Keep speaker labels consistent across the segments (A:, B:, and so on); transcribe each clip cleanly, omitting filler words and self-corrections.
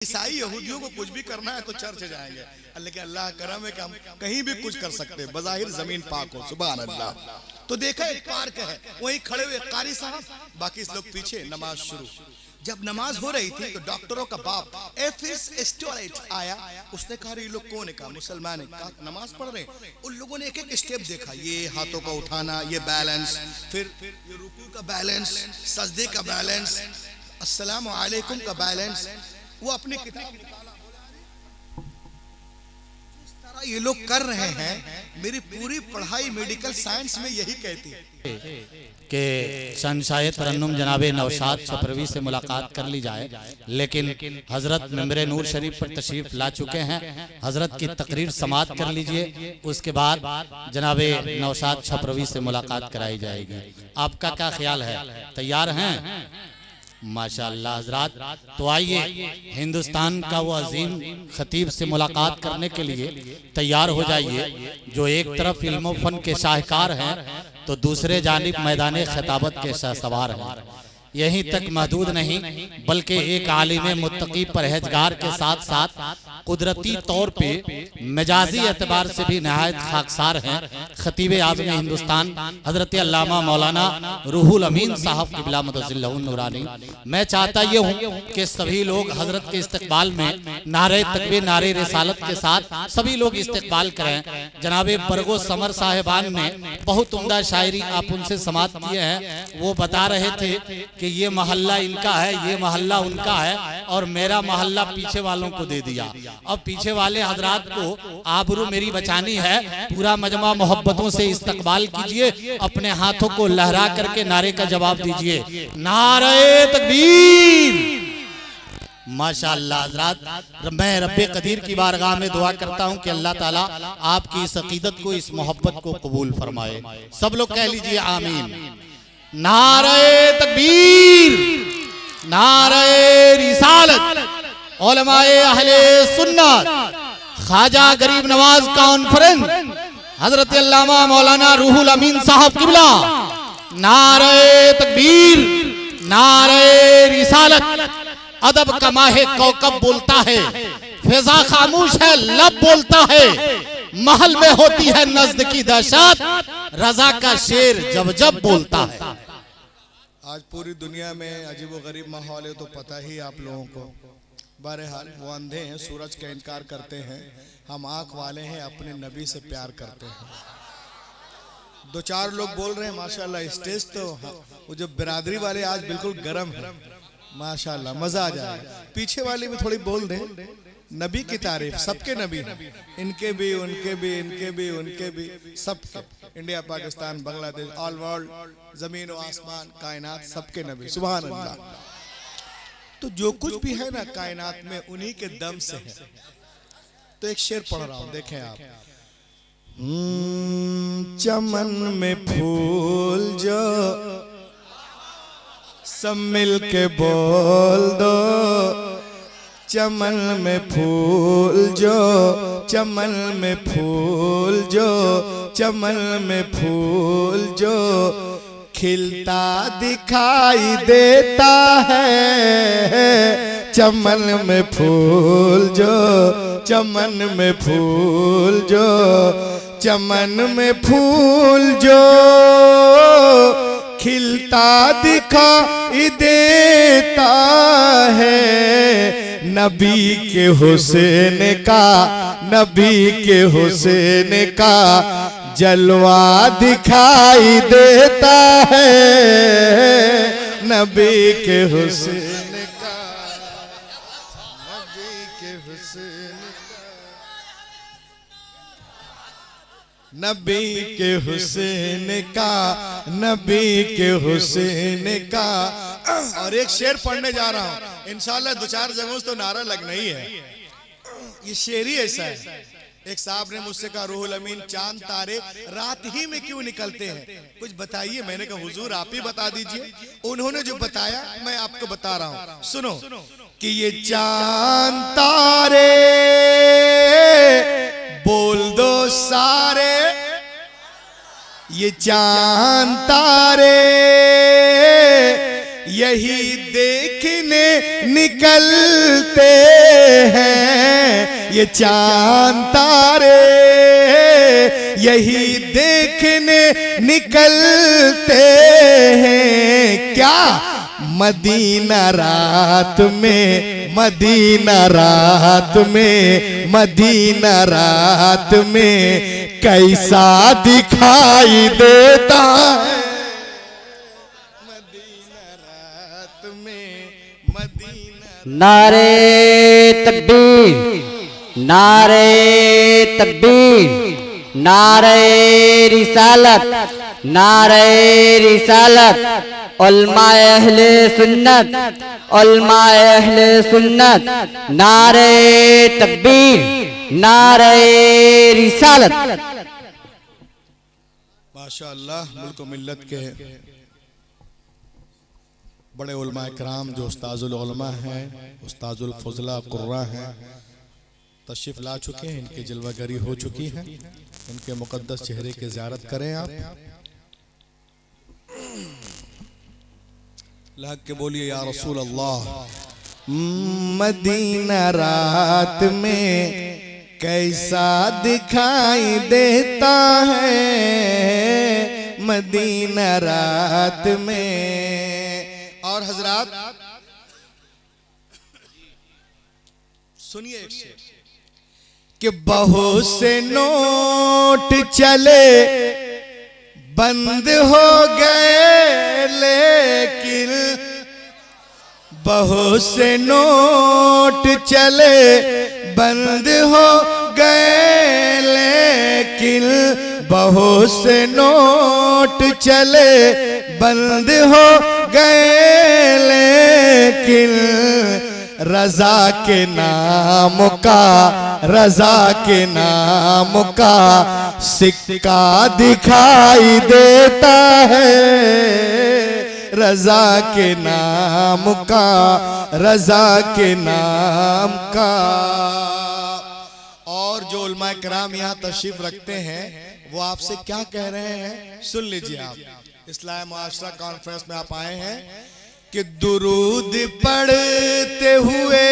A: ईसाई यहूदियों को कुछ भी करना है तो चर्च जाएंगे, लेकिन अल्लाह करम है कि हम कहीं भी कुछ कर सकते हैं, बज़ाहिर जमीन पाक हो। सुभान अल्लाह। तो देखा एक पार्क है, वहीं खड़े हुए कारी साहब, बाकी लोग पीछे, नमाज शुरू। जब नमाज हो रही थी तो डॉक्टरों का बाप एफिस स्टोरेट आया। उसने कहा ये लोग कौन है? कहा मुसलमान है। कहा नमाज पढ़ रहे हैं। उन लोगों ने एक एक स्टेप देखा, ये हाथों का उठाना, ये बैलेंस, फिर ये रुकू का बैलेंस, सजदे का बैलेंस, अस्सलामु अलैकुम का बैलेंस। वो अपनी किताब जिस तरह ये लोग कर रहे हैं, मेरी पूरी पढ़ाई मेडिकल साइंस में यही कहती है
B: कि शहंशाह तरन्नुम जनाबे नौशाद छपरवी से मुलाकात कर ली जाए, लेकिन हजरत मेंबरे नूर शरीफ पर तशरीफ ला चुके हैं। हजरत की तकरीर समाअत कर लीजिए, उसके बाद जनाबे नौशाद छपरवी से मुलाकात कराई जाएगी। आपका क्या ख्याल है? तैयार हैं? माशाअल्लाह हजरात, तो आइए हिंदुस्तान का वो अजीम खतीब से मुलाकात करने के लिए तैयार हो जाइए, जो एक तरफ इल्म फन के शाहकार हैं तो दूसरे जानिब मैदान खिताबत के सवार हैं। यहीं तक महदूद नहीं, बल्कि एक आलिम मुत्तकी परहेजगार के साथ साथ कुदरती तौर पे मिजाजी एतबार से भी नहायत खाकसार हैं। खतीब आज़म हिंदुस्तान हजरत अल्लामा मौलाना रूहुल अमीन साहब क़िबला मुतज़िल्लहुन नूरानी। मैं चाहता ये हूँ कि सभी लोग हजरत के इस्तकबाल में नारे तकबीर, नारे रिसालत के साथ सभी लोग इस्तकबाल करें। जनाबे बरगो समर साहिबान ने बहुत उम्दा शायरी आप उनसे समाअत किए हैं। वो बता रहे थे कि ये मोहल्ला इनका है, ये मोहल्ला उनका है, और मेरा मोहल्ला पीछे वालों को दे दिया। अब पीछे वाले हजरात को आबरू मेरी बचानी है। पूरा मजमा मोहब्बतों से इस्तकबाल कीजिए, अपने हाथों को लहरा करके नारे का जवाब दीजिए, नारे तकबीर। माशाअल्लाह हजरात, मैं रब्बे कदीर की बारगाह में दुआ करता हूँ कि अल्लाह ताला आपकी इस अकीदत को, इस मोहब्बत को कबूल फरमाए। सब लोग कह लीजिए आमीन। नारे तकबीर, नारे रिसालत, उलमाए अहले सुन्नत, ख्वाजा गरीब नवाज कॉन्फ्रेंस हजरत अल्लामा मौलाना रूहुल अमीन साहब क़िबला। नारे तकबीर, नारे रिसालत। अदब का माहे कौकब बोलता है, फिजा खामोश है लब बोलता है, महल में होती है नज़्द की दहशत, रजा का शेर जब जब बोलता है।
A: आज पूरी दुनिया में अजीब व गरीब माहौल है, तो पता ही आप लोगों को। बहरहाल वो अंधे हैं, सूरज का इनकार करते हैं, हम आंख वाले हैं, अपने नबी से प्यार करते हैं। दो चार लोग बोल रहे हैं माशाल्लाह, स्टेज तो वो जो बिरादरी वाले आज बिल्कुल गर्म है, माशाल्लाह मजा आ जाएगा। पीछे वाले भी थोड़ी बोल दें नबी की तारीफ। सबके नबी हैं, इनके भी, उनके भी, इनके भी, उनके भी, सबके। India, Pakistan, Bangladesh, all world, जमीन और आसमान, कायनात, सबके नबी। सुभान अल्लाह। तो जो कुछ भी है ना कायनात में, उन्हीं के दम से है। तो एक शेर पढ़ रहा हूं, देखें आप। चमन में फूल जो सब मिल के बोल दो, चमन में फूल जो, चमन में फूल जो, चमन में फूल जो खिलता दिखाई देता है, चमन में फूल जो, चमन में फूल जो, चमन में फूल जो खिलता दिखाई देता है, नबी के हुसैन का, नबी के हुसैन का जलवा दिखाई देता है, नबी के हुसैन का, नबी के हुसैन का, नबी के हुसैन का, नबी के हुसैन का। और एक शेर पढ़ने जा रहा हूं, इंशाल्लाह दो चार जगहों से तो नारा लगना ही है। ये शेर ही ऐसा है। एक साहब ने मुझसे कहा, रूहुल अमीन चांद तारे रात ही में क्यों निकलते हैं, कुछ बताइए। मैंने कहा हुजूर आप ही बता दीजिए। उन्होंने जो बताया मैं आपको बता रहा हूं, सुनो। कि ये चांद तारे बोल दो सारे, ये चांद तारे यही देखने निकलते हैं ये चांद तारे, यही देखने निकलते हैं क्या मदीना रात में, मदीना रात में, मदीना रात में कैसा दिखाई देता है, मदीना रात में, मदीना।
C: नारे तकबीर, नारे तकबीर, नारे रिसालत, नारे रिसालत, उलमाए अहले सुन्नत, उलमाए अहले सुन्नत, नारे तकबीर, नारे रिसालत।
A: माशाअल्लाह मुल्क मिल्लत के बड़े उलमाए कराम जो उस्ताजुल उलमा हैं, उस्ताजुल फजला कुर्रा हैं, तशरीफ ला चुके हैं, इनकी जलवागरी हो चुकी है। इनके मुकद्दस चेहरे की ज़ियारत करें आप। लग के बोलिए या रसूल अल्लाह। मदीना रात में कैसा दिखाई देता है, मदीना रात में। और हजरात सुनिए एक शेर कि बहुत से नोट चले बंद हो गए, लेकिन बहुत से नोट चले बंद हो गए, लेकिन बहुत से नोट चले बंद हो गए, लेकिन रजा के नाम का, रजा के नाम का सिक्का दिखाई देता है, रजा के नाम का, रजा के नाम का। और जो उलमाए कराम यहाँ तशरीफ रखते हैं वो आपसे क्या कह रहे हैं, सुन लीजिए आप। इस्लाम मुआशरा कॉन्फ्रेंस में आप आए हैं कि दुरूद पढ़ते हुए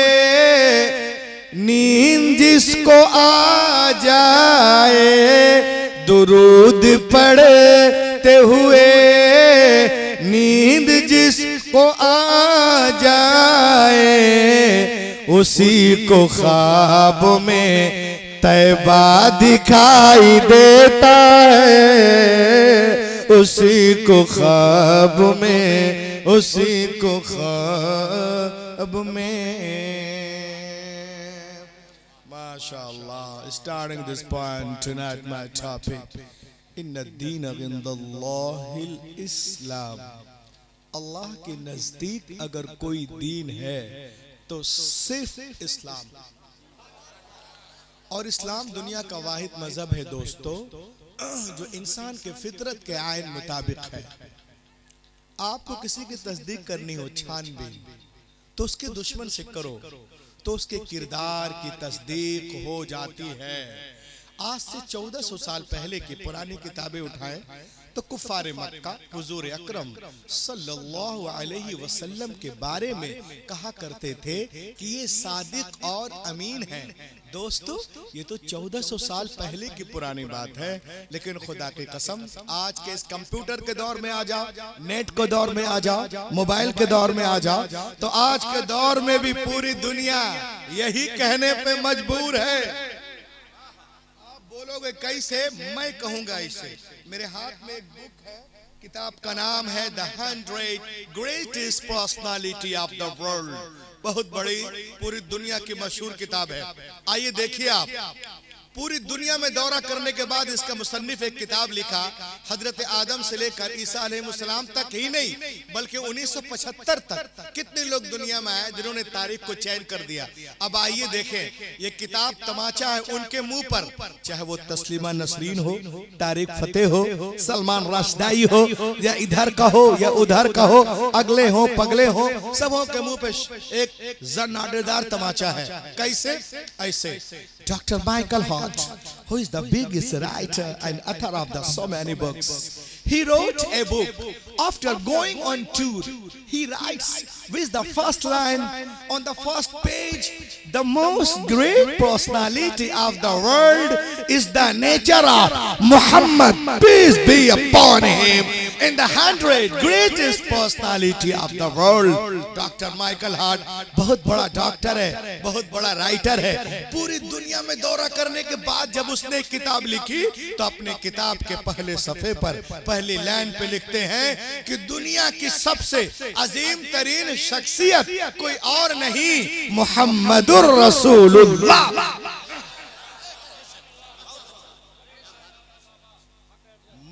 A: नींद जिसको आ जाए, दुरूद पढ़ते हुए नींद जिसको आ जाए, उसी को ख्वाब में तैबा दिखाई देता है, उसी को ख्वाब में, उसी को ख्वाब में। माशाअल्लाह। Starting this point tonight, my topic, इन्ना दीन इंदल्लाहिल इस्लाम। अल्लाह के नजदीक अगर कोई दीन है तो सिर्फ इस्लाम। और इस्लाम दुनिया का वाहिद मजहब है दोस्तों, जो इंसान के फितरत के आयन मुताबिक है। आपको किसी की तस्दीक करनी हो छानबीन, तो उसके दुश्मन से करो तो उसके किरदार की तस्दीक हो जाती है। आज से 1400 साल पहले की पुरानी किताबें उठाएं तो कुफार मक्का हुजूर अकरम सल्लल्लाहु अलैहि वसल्लम के बारे में कहा करते थे कि ये सादिक और अमीन हैं। दोस्तों ये तो 1400 साल पहले की पुरानी बात है, लेकिन खुदा की कसम आज के इस कंप्यूटर के दौर में आ जाओ, नेट के दौर में आ जाओ, मोबाइल के दौर में आ जाओ, तो आज के दौर में भी पूरी दुनिया यही कहने पे मजबूर है। बोलोगे कैसे? मैं कहूंगा इसे। मेरे हाथ में एक बुक है, किताब का नाम है the 100 greatest personality of the world. बहुत बड़ी पूरी दुनिया की मशहूर किताब है। आइए देखिए आप, पूरी दुनिया में दौरा करने के बाद इसका मुसन्निफ एक किताब लिखा, हजरत आदम से लेकर ईसा अलैहिस्सलाम तक ही नहीं बल्कि 1975 तक कितने लोग दुनिया में आए जिन्होंने तारीख को चैन कर दिया। अब आइए देखें, ये किताब तमाचा है उनके मुंह पर, चाहे वो तस्लीमा नसरीन हो, तारिक फतेह हो, सलमान राशदाई हो, या इधर का हो या उधर का हो, अगले हो पगले हो, सबों के मुंह पे एक जन्नाडेदार तमाचा है। कैसे? ऐसे। Dr. Michael Hart, who is the biggest writer and author of the so many books, he wrote a book after going on tour he writes with the first line on the first page, the most great personality of the world is the nature of Muhammad, peace be upon him, in the 100 greatest personality of the world. Doctor Michael Hart बहुत बड़ा doctor है, बहुत बड़ा writer है। पूरी दुनिया में दौरा करने के बाद जब उसने किताब लिखी तो अपने किताब के पहले सफे पर पहली लाइन पे लिखते हैं कि दुनिया की सबसे अजीम तरीन शख्सियत कोई और नहीं, मुहम्मदुर रसूलुल्लाह।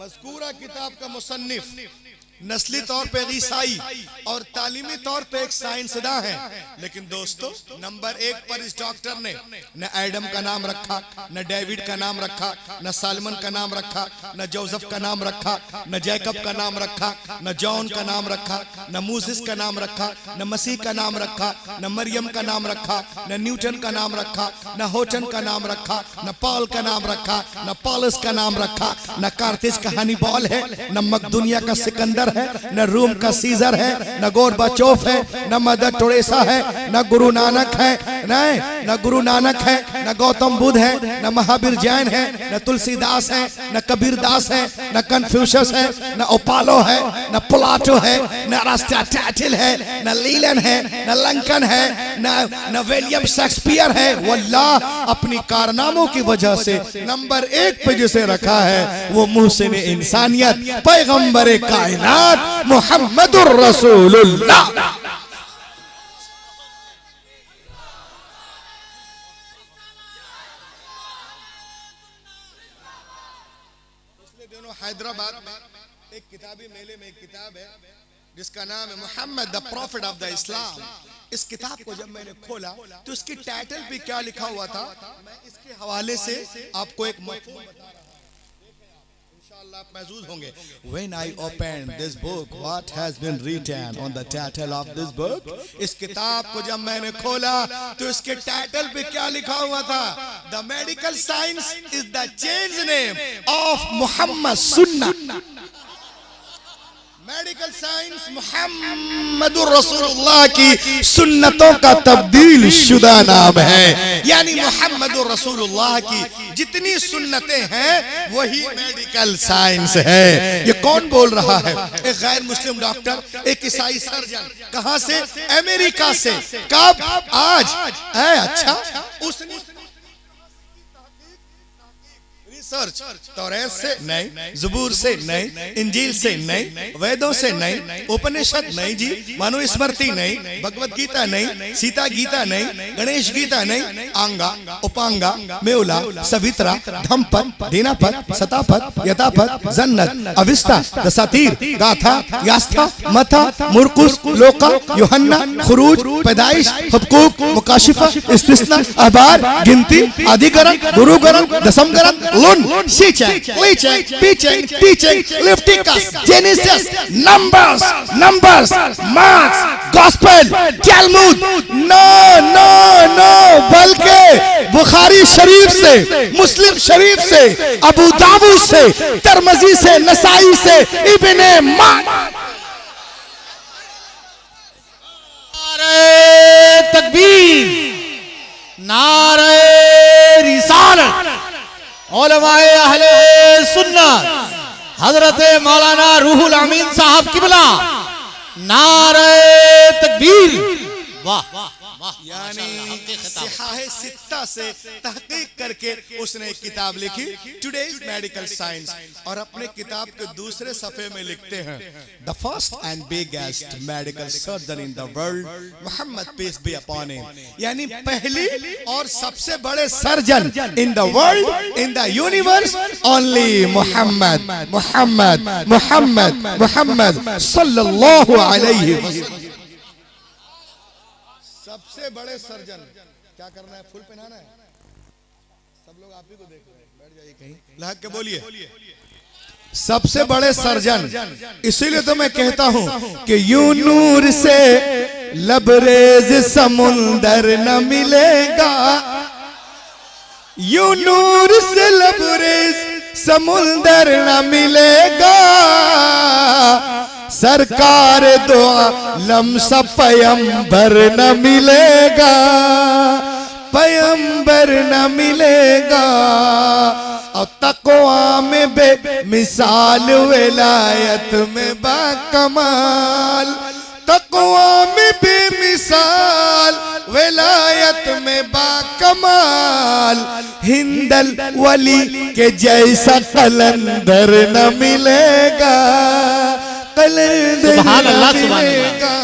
A: मज़कूरा किताब का मुसन्निफ नस्ली तौर पे ईसाई और तालीमी तौर पे एक साइंसदां है, लेकिन दोस्तों नंबर 1 पर इस डॉक्टर ने न एडम का नाम रखा, न डेविड का नाम रखा, न सालमन का नाम रखा, न जोसेफ का नाम रखा, न जैकब का नाम रखा, न जॉन का नाम रखा, न मूसेस का नाम रखा, न मसीह का नाम रखा, न मरियम का नाम रखा, न न्यूटन का नाम रखा, न होटन का नाम रखा, न पॉल का नाम रखा, न पॉलस का नाम रखा, न कार्तेज का हनीबॉल है, न मकदूनिया का सिकंदर है, न रूम का सीजर है, न गोरबाचोफ है, न मदर टेरेसा है, न गुरु नानक है, न गुरु नानक है, न गौतम बुद्ध है, न महावीर जैन है, न तुलसीदास है, न कबीर दास है, न कन्फ्यूशस है, न ओपालो है, न प्लाटो है, न अरिस्टोटेल है, न लीलन है, न लंकन है, न विलियम शेक्सपियर है। वल्लाह अपनी कारनामों की वजह से नंबर 1 पे जिसे रखा है वो मुहसिन इंसानियत पैगंबर कायनात मुहम्मदुर रसूलुल्लाह। पिछले दिनों हैदराबाद में एक किताबी मेले में एक किताब है जिसका नाम है Muhammad the prophet of the Islam. इस किताब को जब मैंने खोला तो इसकी टाइटल पे क्या लिखा हुआ था, मैं इसके हवाले से आपको एक मफहूम बता रहा हूं, इंशाअल्लाह आप महसूस होंगे। When I opened this book, what has been written on the title of this book? इस किताब को जब मैंने खोला तो इसके टाइटल पे क्या लिखा हुआ था, The medical science is the change name of Muhammad Sunnah। Medical science मुहम्मदुर रसूलुल्लाह की सुन्नतों का तब्दील शुदा नाम है, यानी मुहम्मदुर रसूलुल्लाह की जितनी सुन्नतें हैं वही मेडिकल साइंस है। ये कौन बोल रहा है? एक गैर मुस्लिम डॉक्टर, एक ईसाई सर्जन। कहां से? अमेरिका से। कब? आज है। अच्छा, उसने सर्च तौरात से नहीं, ज़बूर से नहीं, इंजील से नहीं, वेदों से नहीं, उपनिषद नहीं जी, मनुस्मृति नहीं, भगवत गीता नहीं, सीता गीता नहीं, गणेश गीता नहीं, आंगा, उपांगा, मेउला, सवित्रा, धम्पद, दीनापद, सतापद, यथापद, जन्नत, अविस्ता, दसातीर, गाथा, यास्था, मथा, मुरकुस, लोका, यूहन्ना, खुरूज, पैदाइश, हुक्कूक, मुकाशिफा, इस्तिस्ना, अहबार, गिनती, आदिकरण, गुरुकरण, दशमकरण, Teaching, teaching, Leviticus, Genesis, Numbers, Marks, Gospel, Talmud, no, बल्कि बुखारी शरीफ से, मुस्लिम शरीफ से, अबू दाऊद से, तिरमिज़ी से, नसाई से, इब्ने माजा।
B: नारे तकबीर, नारे रिसालत, उलमाए अहले सुन्नत हजरत मौलाना रूहुल अमीन साहब किबला, नारे तकबीर। वाह वाह,
A: यानी सिहाह सित्ता से तहकीक करके उसने एक किताब लिखी, टुडेज मेडिकल साइंस, और अपने किताब के दूसरे सफे में लिखते हैं, the first and biggest medical surgeon in the world Muhammad peace be upon him, यानी पहली और सबसे बड़े surgeon in the world, in the universe, only Muhammad Muhammad Muhammad Muhammad सल्लल्लाहु अलैहि वसल्लम। सबसे बड़े सर्जन। क्या करना है? फुल पहनाना है। सब लोग आप ही को देख रहे हैं, बैठ जाइए कहीं, लहक के बोलिए। सबसे बड़े सर्जन। इसीलिए तो मैं कहता हूं कि यूं नूर से लबरेज समुंदर न मिलेगा, यूं नूर से लबरेज समुंदर न मिलेगा, सरकार दो आलम सा पैगंबर न मिलेगा, पैगंबर न मिलेगा। और तक़वा में बेमिसाल, विलायत में बाकमाल, तक़वा में बेमिसाल, विलायत में बाकमाल। हिंदल वली के जैसा कलंदर न मिलेगा, कलंदर न मिलेगा।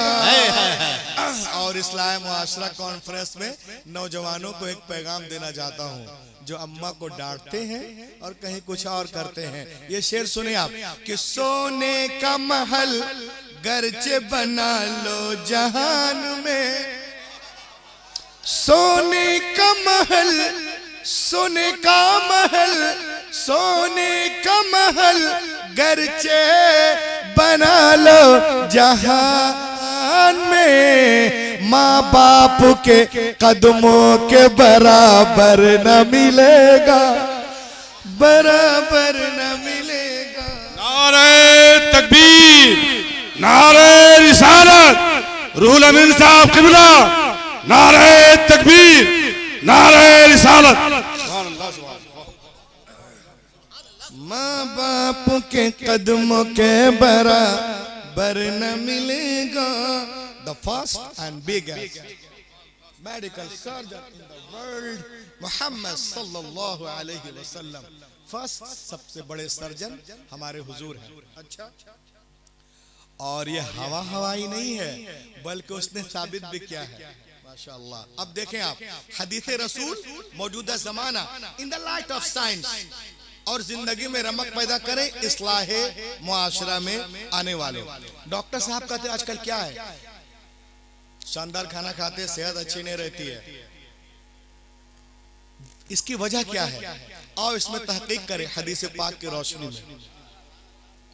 A: और इस्लाम मुआशरा कॉन्फ्रेंस में नौजवानों को एक पैगाम देना चाहता हूँ, जो अम्मा को डांटते हैं और कहीं कुछ और करते हैं। ये शेर सुने आप कि सोने का महल गरचे बना लो जहान में, सोने का महल, सोने का महल, सोने का महल गरचे बना लो जहान में। माँ बाप के कदमों के बराबर न मिलेगा, बराबर न मिलेगा।
D: नारे तकबीर, नारे रिसालत, रूहुल अमीन साहब क़िबला, नारे तकबीर, नारे रिसालत।
A: माँ बाप के कदमों के बराबर न मिलेगा। The first and biggest medical surgeon in the world, Mohammad सल्लल्लाहु अलैहि वसल्लम, फर्स्ट सबसे बड़े सर्जन हमारे हुजूर हैं। अच्छा, और ये हवा हवाई नहीं है, बल्कि उसने साबित भी किया है, माशाअल्लाह। अब देखें आप, हदीसे रसूल मौजूदा जमाना in the light of science और जिंदगी में रमक पैदा करें इस्लाहे मुआशरा में आने वाले। डॉक्टर साहब कहते हैं आजकल क्या है, शानदार खाना खाते, सेहत अच्छी नहीं रहती है, इसकी वजह क्या है? आओ इसमें तहकीक करें हदीस पाक की रोशनी में।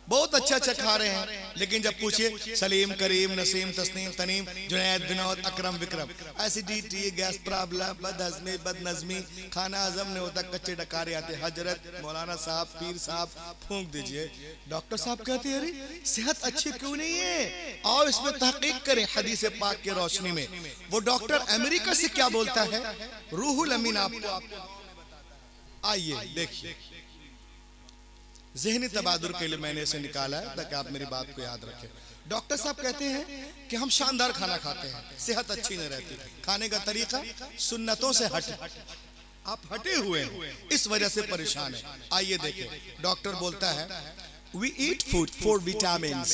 A: बहुत अच्छा अच्छा खा रहे हैं, लेकिन जब पूछिए सलीम, करीम, नसीम, तस्नीम, तनीम, जुनैद, विनोद, अकरम, विक्रम, एसिडिटी, गैस प्रॉब्लम, बदहजमी, बदनजमी, खाना हजम नहीं होता, कच्चे डकारे आते। हजरत मौलाना साहब, पीर साहब फूंक दीजिए। डॉक्टर साहब कहते हैं अरे सेहत अच्छी क्यों नहीं है? आओ इसमें तहकीक करें हदीस पाक की रोशनी में। वो डॉक्टर अमेरिका से क्या बोलता है, रूहुल अमीन आपको आइए देखिए। ज़हनी तबादुर के लिए मैंने इसे निकाला है ताकि आप मेरी बात को याद रखें। डॉक्टर साहब कहते हैं कि हम शानदार खाना खाते हैं, सेहत अच्छी नहीं रहती, खाने का तरीका सुन्नतों से हटे, आप हटे हुए हैं, इस वजह से परेशान है। आइए देखें, डॉक्टर बोलता है we eat food for vitamins,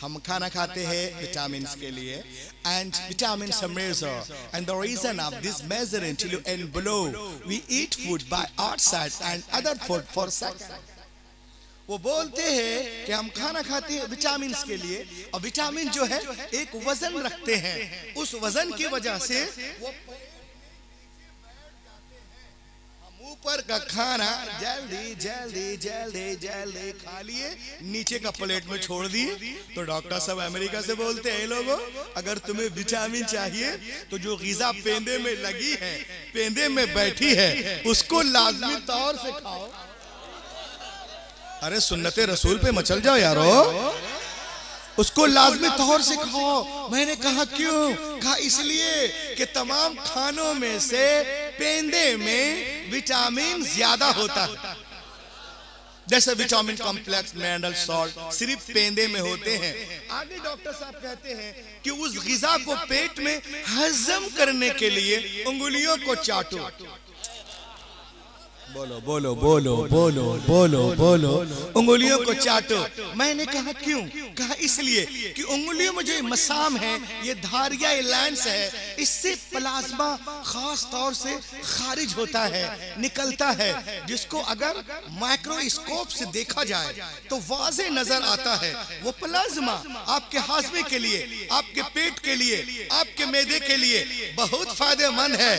A: हम खाना खाते हैं विटामिन्स के लिए, and vitamins are major and the reason of this measuring till and below we eat food by outside and other food for second. वो बोलते हैं कि हम खाना खाते हैं विटामिन्स के लिए, और विटामिन जो है एक वजन रखते हैं, उस वजन की वजह से वो हम ऊपर का खाना जल्दी जल्दी जल्दी जल्दी खा लिए, नीचे का प्लेट में छोड़ दिए। तो डॉक्टर साहब अमेरिका से बोलते हैं लोगों, अगर तुम्हें विटामिन चाहिए तो जो ग़िज़ा पेंदे में लगी है, पेंदे में बैठी है, उसको लाजमी तौर से खाओ। अरे सुन्नते रसूल पे मचल जाओ यारो, उसको लाजमी तौर से खाओ। मैंने कहा क्यों? कहा इसलिए कि तमाम खानों में से पेंदे में विटामिन ज्यादा होता है, जैसे विटामिन कॉम्प्लेक्स, मिनरल, सॉल्ट सिर्फ पेंदे में होते हैं। आगे डॉक्टर साहब कहते हैं कि उस ग़िज़ा को पेट में हजम करने के लिए उंगलियों को चाटो। बोलो बोलो बोलो बोलो बोलो बोलो, उंगलियों को चाटो। मैंने कहा क्यों? कहा इसलिए कि उंगलियों में जो मसाम है, ये धारिया लेंस है, इससे प्लाज्मा खास तौर से खारिज होता है, निकलता है, जिसको अगर माइक्रोस्कोप से देखा जाए तो वाज़े नजर आता है। वो प्लाज्मा आपके हाजमे के लिए, आपके पेट के लिए, आपके मैदे के लिए बहुत फायदेमंद है।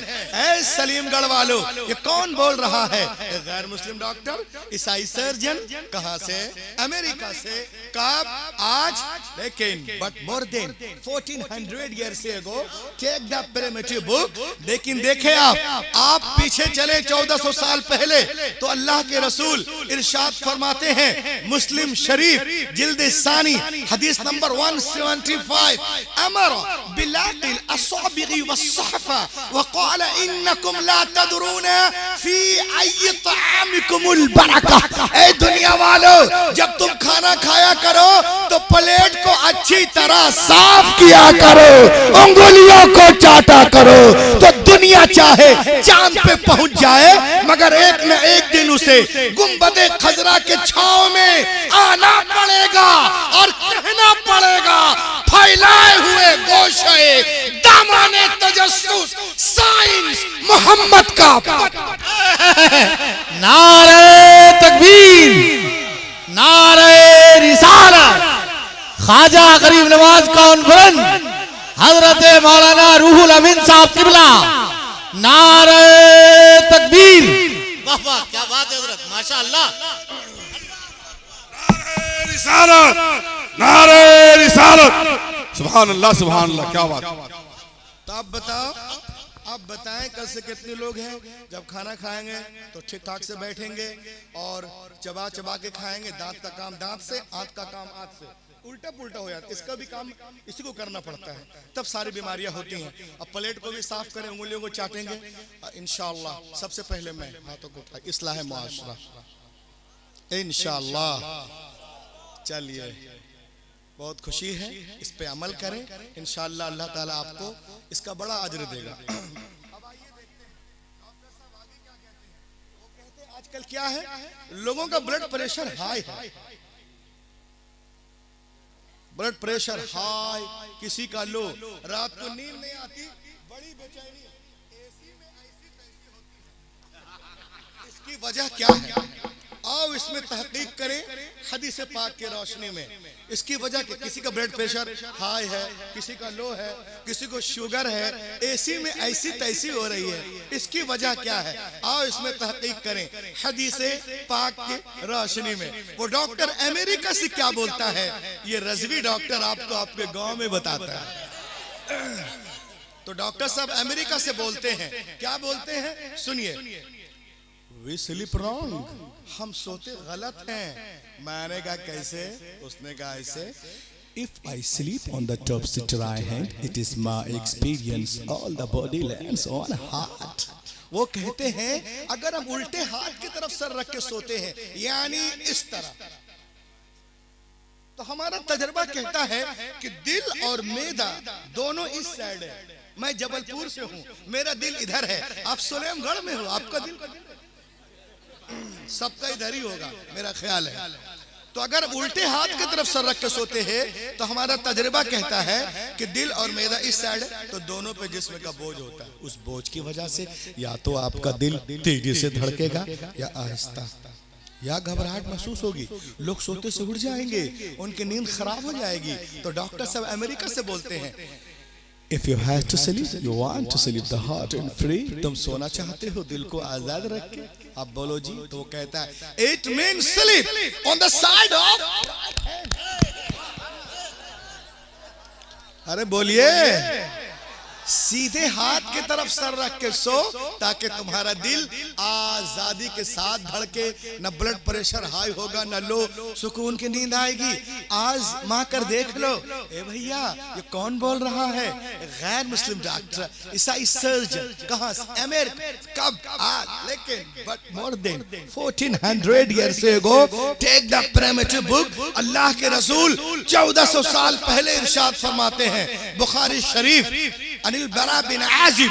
A: ऐ सलीमगढ़ वालों, ये कौन बोल रहा है? है? एक गैर मुस्लिम डॉक्टर, ईसाई सर्जन, कहां से? अमेरिका से। कब? आज। लेकिन but more than 1400 years ago take the primitive book। लेकिन देखे आप पीछे चले 1400 साल पहले तो अल्लाह के रसूल इरशाद फरमाते हैं, मुस्लिम शरीफ जिल्द सानी हदीस नंबर 175, अमर बिलाकिल अस्साबिगी वस्सहफा वक़ाल इन्नकुम ला तदरून फी अय्य तआमिकुमुल बरका। ए दुनिया वालों, जब तुम खाना खाया करो तो प्लेट को अच्छी तरह साफ किया करो, उंगलियों को चाटा करो। तो दुनिया चाहे चांद पे पहुंच जाए मगर एक न एक दिन उसे गुंबदे खजरा के छांव में आना पड़ेगा और कहना पड़ेगा, फैलाए हुए गोशे दामाने तजस्सुस साइंस मोहम्मद का।
B: नारे तकबीर, नारे रिसालत। ख्वाजा गरीब नवाज कॉन्फ्रेंस हजरत मौलाना रूहुल अमीन साहब किबला, नारे तकबीर। वाह वाह, क्या बात है हजरत, माशाअल्लाह।
D: नारे रिसालत, नारे रिसालत। सुभान अल्लाह, सुभान अल्लाह, क्या बात।
A: तो अब बताओ, आप बताएं कल से कितने लोग हैं जब खाना खाएंगे तो ठीक ठाक से बैठेंगे और चबा चबा के खाएंगे, दांत का काम दांत से, आंत का काम आंत से, उल्टा पुल्टा हो जाता है। इसका भी काम इसी को करना पड़ता है, तब सारी बीमारियां होती हैं। अब प्लेट को भी साफ करें, उंगलियों को चाटेंगे इंशाअल्लाह। सबसे पहले मैं हाथों को उठा, इस्लाह मुआशरा इंशाअल्लाह। चलिए, बहुत खुशी है, इस पे अमल करें इंशाअल्लाह, अल्लाह ताला आपको इसका बड़ा अजर देगा। अब आइए देखते हैं डॉक्टर साहब आगे क्या कहते हैं। वो कहते हैं आजकल क्या है, लोगों का ब्लड प्रेशर हाई है, ब्लड प्रेशर हाई, किसी का लो, रात को नींद नहीं आती, बड़ी बेचैनी, एसी में ऐसी तैसी होती है। इसकी वजह क्या है? आओ इसमें तहकीक करें हदीस पाक की रोशनी में। इसकी वजह कि किसी का ब्लड प्रेशर हाई है, किसी का लो है, किसी को शुगर है, एसी में ऐसी तैसी हो रही है, इसकी वजह क्या है? आओ इसमें तहकीक करें हदीस पाक की रोशनी में। वो डॉक्टर अमेरिका से क्या बोलता है, ये रजवी डॉक्टर आपको आपके गांव में बताता है। तो डॉक्टर साहब अमेरिका से बोलते हैं, क्या बोलते हैं सुनिए। We sleep wrong, हम सोते गलत हैं। मैंने कहा कैसे? उसने कहा ऐसे, If I sleep on the top seat right hand, it is my experience, all the body lands on heart। वो कहते हैं अगर हम उल्टे हाथ की तरफ सर रख के सोते हैं, यानी इस तरह, तो हमारा तजर्बा कहता है कि दिल और मेदा दोनों इस साइड है। मैं जबलपुर से हूँ, मेरा दिल इधर है, आप सुलेमगढ़ में हो, आपका दिल सबका इधर ही होगा, मेरा ख्याल है। तो अगर उल्टे हाथ की तरफ सर रख के सोते हैं तो हमारा तजर्बा कहता है कि दिल और मेदा इस साइड है, तो दोनों पे जिस्म का बोझ होता है। उस बोझ की वजह से या तो आपका दिल तेजी से धड़केगा या आहिस्ता, या घबराहट महसूस होगी, लोग सोते से उठ जाएंगे, उनकी नींद खराब हो जाएगी। तो डॉक्टर साहब अमेरिका से बोलते हैं, If you have to sleep, you want to sleep the heart and free। तुम सोना चाहते हो दिल को आजाद रख के, आप बोलो जी। तो वो कहता है It means sleep on the side of। अरे बोलिए, सीधे हाथ की तरफ सर रख के सो ताकि तुम्हारा दिल आजादी के साथ धड़के, न ब्लड प्रेशर हाई होगा, न लो, सुकून की नींद आएगी। आज मां कर देख लो, ए भैया ये कौन बोल रहा है? गैर मुस्लिम डॉक्टर, ईसाई सर्जन, कहां से? अमेरिका। कब? आज। लेकिन but more than 1400 years ago take the primitive book। अल्लाह के रसूल 1400 साल पहले इरशाद फरमाते हैं, बुखारी शरीफ, अनिल बरा बिन आजिब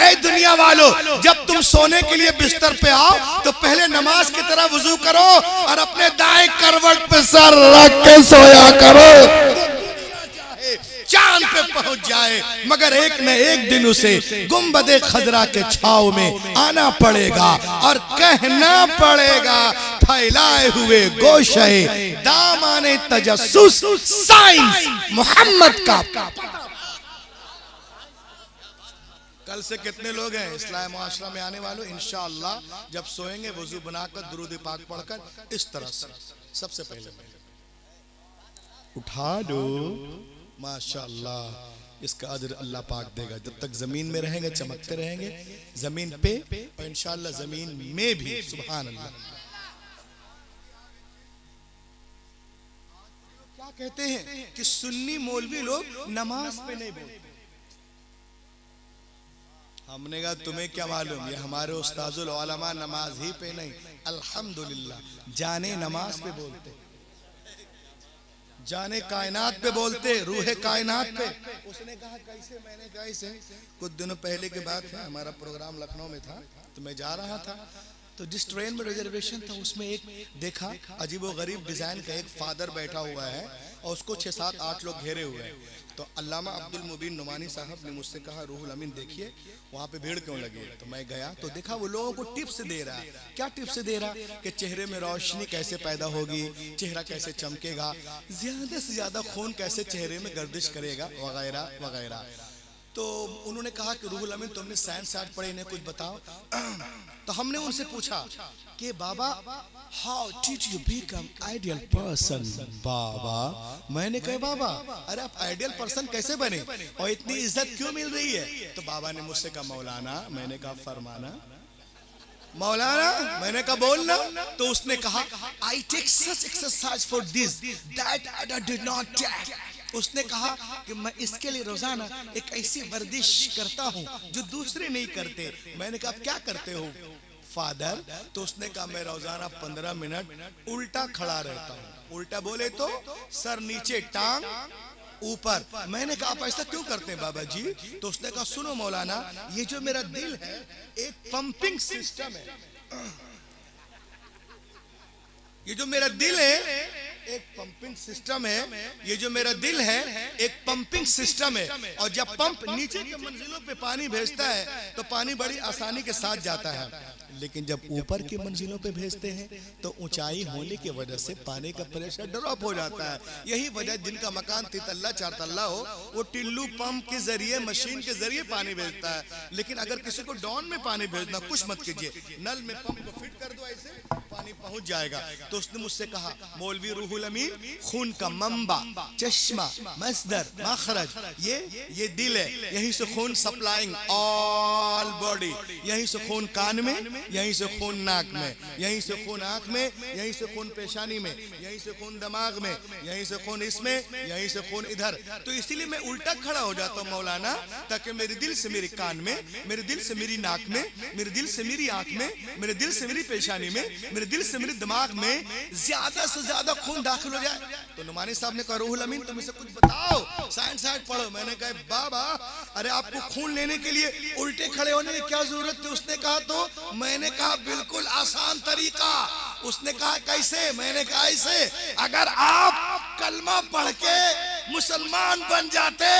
A: ऐ दुनिया वालों, जब तुम सोने के लिए बिस्तर पे आओ तो पहले नमाज की तरह वुजू करो और अपने दाएं करवट पे सर रख के सोया करो। चांद पे पहुंच जाए मगर एक न एक दिन उसे गुंबदे खजरा के छाव में आना पड़ेगा और कहना पड़ेगा, फैलाए हुए गोशे दामाने तजस्सुस साइंस मोहम्मद का। कल से कितने लोग हैं इस्लाम मुआशरा में आने वालों? इंशाअल्लाह जब सोएंगे वजू बनाकर दुरूद पाक पढ़कर इस तरह से सबसे पहले उठा दो, माशाअल्लाह इसका अजर अल्लाह पाक देगा। जब तक जमीन में रहेंगे चमकते रहेंगे, जमीन पे और इंशाअल्लाह जमीन में भी। सुभान अल्लाह। क्या कहते हैं कि सुन्नी मौलवी लोग नमाज पे नहीं बोलते। हमने कहा तुम्हें क्या मालूम, ये हमारे उस्ताजुल उलमा नमाज ही पे नहीं अल्हम्दुलिल्लाह जाने नमाज पे बोलते, जाने कायनात पे बोलते, रूह कायनात पे। उसने कहा कैसे? मैंने कहा ऐसे। कुछ दिनों पहले की बात है, हमारा प्रोग्राम लखनऊ में था तो मैं जा रहा था, तो जिस ट्रेन में रिजर्वेशन था उसमें एक देखा अजीबो गरीब डिजाइन का एक फादर बैठा हुआ है और उसको 6, 7, 8 लोग घेरे हुए हैं। तो अल्लामा अब्दुल मुबीन नुमानी साहब ने मुझसे कहा रूहुल अमीन देखिए वहाँ पे भीड़ क्यों लगी है। तो मैं गया तो देखा वो लोगों को टिप्स दे रहा है। क्या टिप्स दे रहा कि चेहरे में रोशनी कैसे पैदा होगी, चेहरा कैसे चमकेगा, ज्यादा से ज्यादा खून कैसे चेहरे में गर्दिश करेगा, वगैरह वगैरह। तो उन्होंने कहा कि रूहुल अमीन तुमने साइंस आर्ट पढ़े, इन्हें कुछ बताओ। तो हमने उनसे पूछा कि बाबा how did you become ideal person? बाबा, मैंने कहा बाबा अरे आप आइडियल पर्सन कैसे बने और इतनी इज्जत क्यों मिल रही है? तो बाबा ने मुझसे कहा मौलाना। मैंने कहा फरमाना। मौलाना मैंने कहा बोलना। तो उसने कहा I take such exercise for this that I did not take. उसने कहा कि मैं इसके लिए रोजाना एक ऐसी वर्जिश करता हूँ जो दूसरे नहीं करते। मैंने कहा आप क्या करते हो फादर? तो उसने कहा मैं रोजाना 15 मिनट उल्टा खड़ा रहता हूँ। उल्टा बोले तो सर नीचे टांग ऊपर। मैंने कहा आप ऐसा क्यों करते हैं बाबा जी? तो उसने कहा सुनो मौलाना, ये जो मेरा दिल है एक पंपिंग सिस्टम है। ये जो मेरा दिल है एक पंपिंग सिस्टम है। ये जो मेरा दिल है एक पंपिंग सिस्टम है। और जब पंप नीचे के मंजिलों पे पानी भेजता है तो पानी बड़ी आसानी के साथ जाता है, लेकिन जब ऊपर की मंजिलों पे भेजते हैं तो ऊंचाई होने की वजह से पानी का प्रेशर ड्रॉप हो जाता है। यही वजह जिनका मकान 3 तल्ला 4 तल्ला हो वो टिल्लू पंप के जरिए मशीन के जरिए पानी भेजता है। लेकिन अगर किसी को डाउन में पानी भेजना, कुछ मत कीजिए, नल में पंप को फिट कर दो, ऐसे पानी पहुंच जाएगा। तो उसने मुझसे कहा मौलवी रूहुल अमीन खून का मंबा, चश्मा, मस्दर, मखरज ये दिल है। यहीं से खून सप्लाइंग ऑल बॉडी। यहीं से खून कान में, यहीं से खून नाक में, यहीं से खून आंख में, यहीं से खून पेशानी में, यहीं से खून दिमाग में, यहीं से खून इसमें, यहीं से खून इधर। तो इसीलिए मैं उल्टा खड़ा हो जाता हूँ मौलाना, ताकि मेरे दिल से मेरे कान में, मेरे दिल से मेरी नाक में, मेरे दिल से मेरी आंख में, मेरे दिल से मेरी पेशानी में, मेरे दिल से मेरे दिमाग में ज्यादा से ज्यादा खून दाखिल हो जाए। तो नुमानी साहब ने कहा रूहुल अमीन तुम इसे कुछ बताओ, साइंस आर्ट पढ़ो। मैंने कहा बाबा अरे आपको खून लेने के लिए उल्टे खड़े होने की क्या जरूरत थी? उसने कहा तो मैंने कहा बिल्कुल आसान तरीका। उसने कहा कैसे? मैंने कहा ऐसे, अगर आप कलमा पढ़ के मुसलमान बन जाते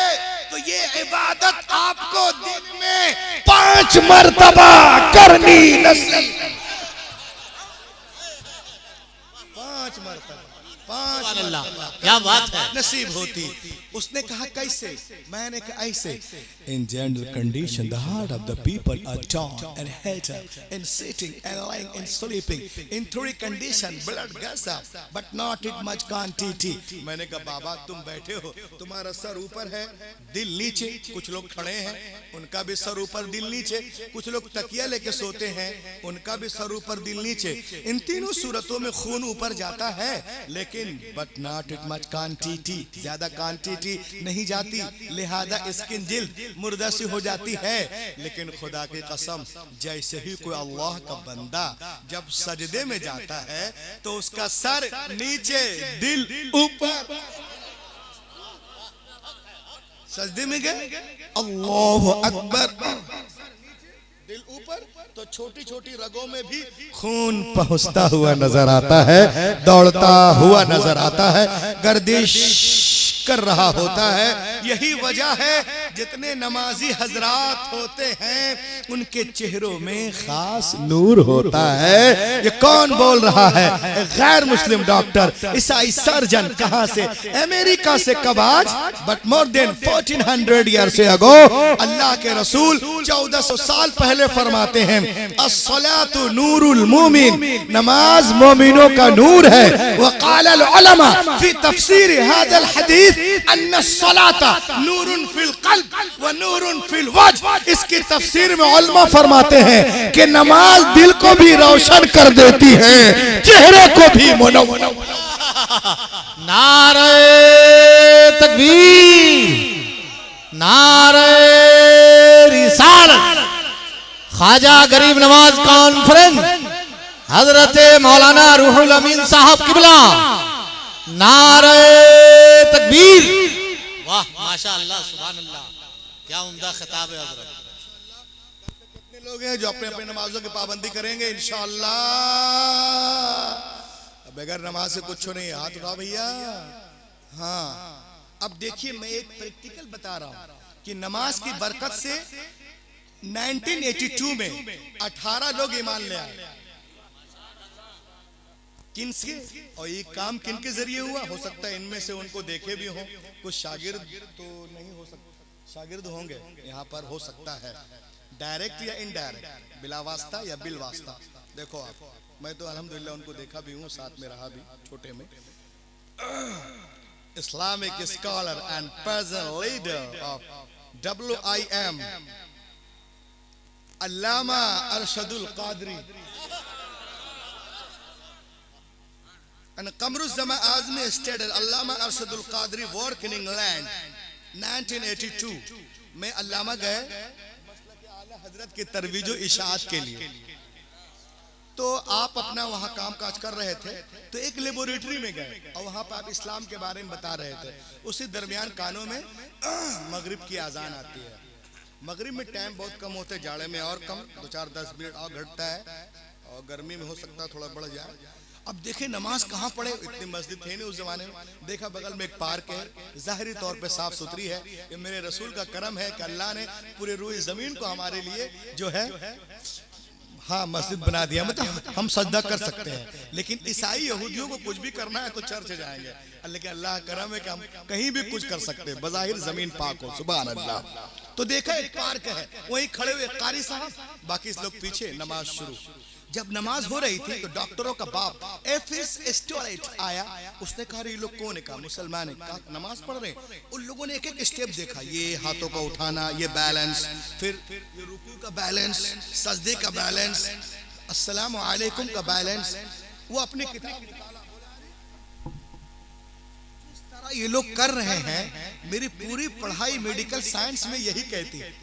A: तो ये इबादत आपको दिन में 5 मर्तबा करनी नसीब। 5 मर्तबा, 5
B: अल्लाह क्या बात है,
A: नसीब होती। उसने कहा कैसे? मैंने कहा ऐसे, in general condition the heart of the people are torn and hated and sitting and lying and sleeping in 3 condition blood gas up but not in much quantity। मैंने कहा बाबा तुम बैठे हो, तुम्हारा सर ऊपर है दिल नीचे, कुछ लोग खड़े हैं उनका भी सर ऊपर दिल नीचे, कुछ लोग तकिया लेके सोते हैं उनका भी सर ऊपर दिल नीचे। इन तीनों सूरतों में खून ऊपर जाता है लेकिन but not it much quantity, ज्यादा क्वांटिटी नहीं जाती, लिहाजा स्किन जिल्द मुर्दा सी हो जाती है। लेकिन खुदा की कसम जैसे ही कोई अल्लाह का बंदा जब सजदे में जाता है तो उसका सर नीचे दिल ऊपर। सजदे में गए अल्लाह अकबर, दिल ऊपर, तो छोटी छोटी रगों में भी खून पहुंचता हुआ नजर आता है, दौड़ता हुआ नजर आता है, गर्दिश कर रहा होता है। यही वजह है जितने नमाजी हजरात होते हैं उनके चेहरों में खास नूर होता है। ये कौन बोल रहा है? गैर मुस्लिम डॉक्टर, ईसाई सर्जन। कहां से? अमेरिका से। कब? आज, बट मोर देन 1400 ईयर से अगो अल्लाह के रसूल 1400 साल पहले फरमाते हैं, अस्सलातु नूरुल मोमिन, नमाज मोमिनों का नूर है। वक़ाल अल उलमा फी तफसीर हादल हदीस अन्ना सलाता नूरुन फिल क़ल्ब व नूरुन फिल वज्ह। इसकी तफसीर में उलमा फरमाते हैं कि नमाज दिल को भी रोशन कर देती है, चेहरे को भी मुनव्वर।
B: नारे तकबीर, नारे रिसालत। ख्वाजा गरीब नवाज कॉन्फ्रेंस हजरत मौलाना रूहुल अमीन साहब किबला, नारे तकबीर। वाह माशाअल्लाह, सुभान अल्लाह, क्या उम्दा खिताब है हजरत।
A: कितने लोग हैं जो अपने अपने नमाजों की पाबंदी करेंगे इंशाअल्लाह? बगैर नमाज से कुछ नहीं। हाथ उठाओ भैया। हाँ, अब देखिए मैं एक प्रैक्टिकल बता रहा हूं कि नमाज की बरकत से 1982 में 18 लोग ईमान ले आए। किनसे? और ये काम किन के जरिए हुआ? हो सकता है इनमें से उनको देखे भी हों, कुछ शागिर्द तो नहीं हो सकता, शागिर्द होंगे यहाँ पर, हो सकता है डायरेक्ट या इनडायरेक्ट, बिला वास्ता या बिल वास्ता। देखो आप, मैं तो अल्हम्दुलिल्लाह उनको देखा भी हूँ, साथ में रहा भी छोटे में। Islamic scholar and present leader of WIM Allama Arshadul Qadri and Qamruzzama Azmi stated Allama Arshadul Qadri work in England 1982 में अल्लामा गए मसलक आला हजरत की तरवीज व इशाअत के लिए। तो आप अपना वहाँ काम काज कर रहे थे, तो एक लेबोरेटरी में गए और वहाँ पर आप इस्लाम के बारे में बता रहे थे। उसी दरमियान कानों में मगरिब की आज़ान आती है। मगरिब में टाइम बहुत कम होते, जाड़े में और कम, 2-4-10 मिनट और घटता है, और गर्मी में हो सकता है थोड़ा बढ़ जाए। अब देखे नमाज कहाँ पढ़े, इतनी मस्जिद थे नहीं उस जमाने में। देखा बगल में एक पार्क है, जाहिरी तौर पे साफ सुथरी है। ये मेरे रसूल का करम है कि अल्लाह ने पूरे रूए जमीन को हमारे लिए जो है हाँ मस्जिद बना दिया, मतलब हम सजदा कर सकते हैं। लेकिन ईसाई यहूदियों को कुछ भी करना है तो चर्च जाएंगे, लेकिन अल्लाह का करम है कि हम कहीं भी कुछ कर सकते हैं, बज़ाहिर जमीन पाक हो। सुभान अल्लाह। तो देखा एक पार्क है, वहीं खड़े हुए कारी साहब, बाकी लोग पीछे, नमाज शुरू। जब नमाज हो रही थी तो डॉक्टरों का बाप एफिस स्टोरेट आया। उसने कहा ये लोग कौन है? कहा मुसलमान है। कहा नमाज पढ़ रहे हैं। उन लोगों ने एक एक स्टेप देखा, ये हाथों का उठाना, ये बैलेंस, फिर ये रुकू का बैलेंस, सजदे का बैलेंस, अस्सलामु अलैकुम का बैलेंस। वो अपनी किताब ये लोग कर रहे हैं। मेरी पूरी पढ़ाई मेडिकल साइंस में यही कहती है।